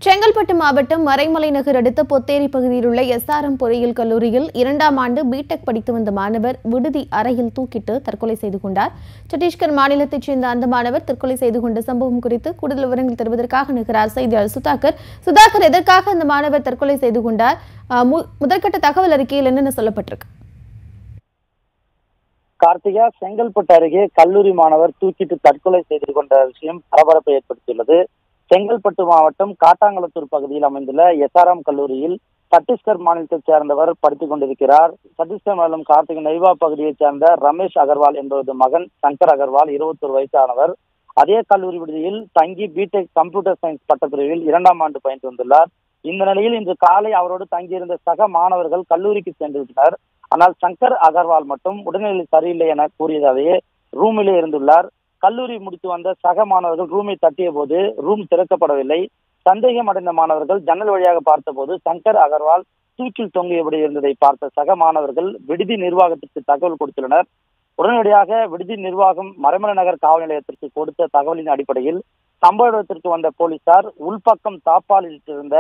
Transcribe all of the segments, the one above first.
செங்கல்பட்டு மாவட்டம் மறைமலை நகர் அடுத்த பொத்தேரி பகுதியில் உள்ள எஸ்ஆர்எம் பொறியியல் கல்லூரியில் 2ஆம் ஆண்டு பிடெக் படித்து வந்த மாணவர் விடுதி அறையில் தூக்கிட்டு தற்கொலை செய்து கொண்டார். சத்தீஸ்கர் மாநிலத்தைச் சேர்ந்த அந்த மாணவர் தற்கொலை செய்து கொண்ட சம்பவம் குறித்து கூடுதல் விவரங்கள் தருவதற்காக நிற்கிறார் செய்தியாளர் சுதாகர். எதற்காக அந்த மாணவர் தற்கொலை செய்து கொண்டார்? முதற்கட்ட தகவல் அறிக்கையில் என்னென்ன சொல்லப்பட்டிருக்கு? கார்த்திகா, செங்கல்பட்டு அருகே கல்லூரி மாணவர் தூக்கிட்டு தற்கொலை செய்து கொண்ட விஷயம் பரபரப்பை ஏற்படுத்தியுள்ளது. செங்கல்பட்டு மாவட்டம் காட்டாங்குளத்தூர் பகுதியில் அமைந்துள்ள எஸ்ஆர்எம் கல்லூரியில் சத்தீஸ்கர் மாநிலத்தைச் சேர்ந்தவர் படித்துக் கொண்டிருக்கிறார். சத்தீஸ்கர் மாநிலம் கார்த்திகை நைவா பகுதியைச் சேர்ந்த ரமேஷ் அகர்வால் என்பவரது மகன் சங்கர் அகர்வால் 21 வயசானவர். அதே கல்லூரி விடுதியில் தங்கி பிடெக் கம்ப்யூட்டர் சயின்ஸ் பட்டப்பிரிவில் 2ஆம் ஆண்டு பயின்று வந்துள்ளார். இந்த நிலையில் இன்று காலை அவரோடு தங்கியிருந்த சக மாணவர்கள் கல்லூரிக்கு சென்றுவிட்டனர். ஆனால் சங்கர் அகர்வால் மட்டும் உடல்நிலை சரியில்லை என கூறியதாலேயே ரூமிலே இருந்துள்ளார். கல்லூரி முடித்து வந்த சக மாணவர்கள் ரூமை தட்டிய போது ரூம் திறக்கப்படவில்லை. சந்தேகம் அடைந்த மாணவர்கள் ஜன்னல் வழியாக பார்த்தபோது சங்கர் அகர்வால் தூக்கில் தொங்கியபடி இருந்ததை பார்த்த சக மாணவர்கள் விடுதி நிர்வாகத்திற்கு தகவல் கொடுத்துள்ளனர். உடனடியாக விடுதி நிர்வாகம் மறைமலை நகர் காவல் நிலையத்திற்கு கொடுத்த தகவலின் அடிப்படையில் சம்பவ இடத்திற்கு வந்த போலீசார் உள்பக்கம் தாப்பாலிட்டிருந்த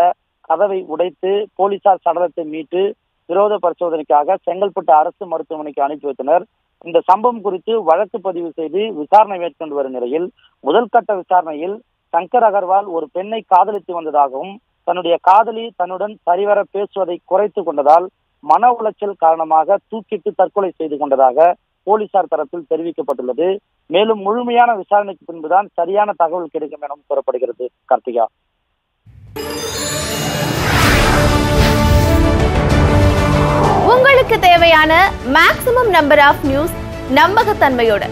கதவை உடைத்து போலீசார் சடலத்தை மீட்டு விரோத பரிசோதனைக்காக செங்கல்பட்டு அரசு மருத்துவமனைக்கு அனுப்பி வைத்தனர். இந்த சம்பவம் குறித்து வழக்கு பதிவு செய்து விசாரணை மேற்கொண்டு வரும் நிலையில் முதல் கட்ட விசாரணையில் சங்கர் அகர்வால் ஒரு பெண்ணை காதலித்து வந்ததாகவும் தன்னுடைய காதலி தன்னுடன் சரிவர பேசுவதை குறைத்து கொண்டதால் மன உளைச்சல் காரணமாக தூக்கிட்டு தற்கொலை செய்து கொண்டதாக போலீசார் தரப்பில் தெரிவிக்கப்பட்டுள்ளது. மேலும் முழுமையான விசாரணைக்கு பின்புதான் சரியான தகவல் கிடைக்கும் எனவும் கூறப்படுகிறது. கார்த்திகா, உங்களுக்கு தேவையான மேக்ஸிமம் நம்பர் ஆஃப் நியூஸ் நம்பகத்தன்மையோட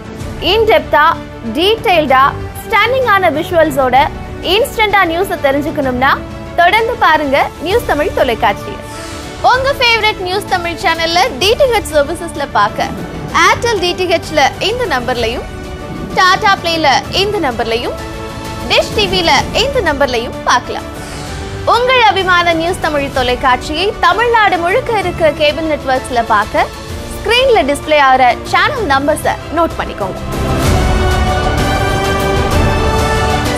இன்டெப்தா டீடைல்டா ஸ்டன்னிங்கான விஷுவல்ஸோட இன்ஸ்டன்டா நியூஸை தெரிஞ்சுக்கணும்னா தொடர்ந்து பாருங்க நியூஸ் தமிழ் தொலைக்காட்சி. உங்க ஃபேவரட் நியூஸ் தமிழ் சேனல்ல டிடிஹெச் சர்வீசஸ்ல பார்க்க ஏர்டெல் டிடிஹெச்ல இந்த நம்பர்லையும், டாடா பிளேல இந்த நம்பர்லையும், டிஷ் டிவில இந்த நம்பர்லையும் பார்க்கலாம். உங்கள் அபிமான நியூஸ் தமிழ் தொலைக்காட்சியை தமிழ்நாடு முழுக்க இருக்க கேபிள் நெட்வொர்க்ஸ்ல பார்க்க ஸ்கிரீன்ல டிஸ்ப்ளே ஆகிற சேனல் நம்பர்ஸை நோட் பண்ணிக்கோங்க.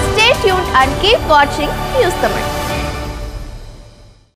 Stay tuned and keep watching news Tamil.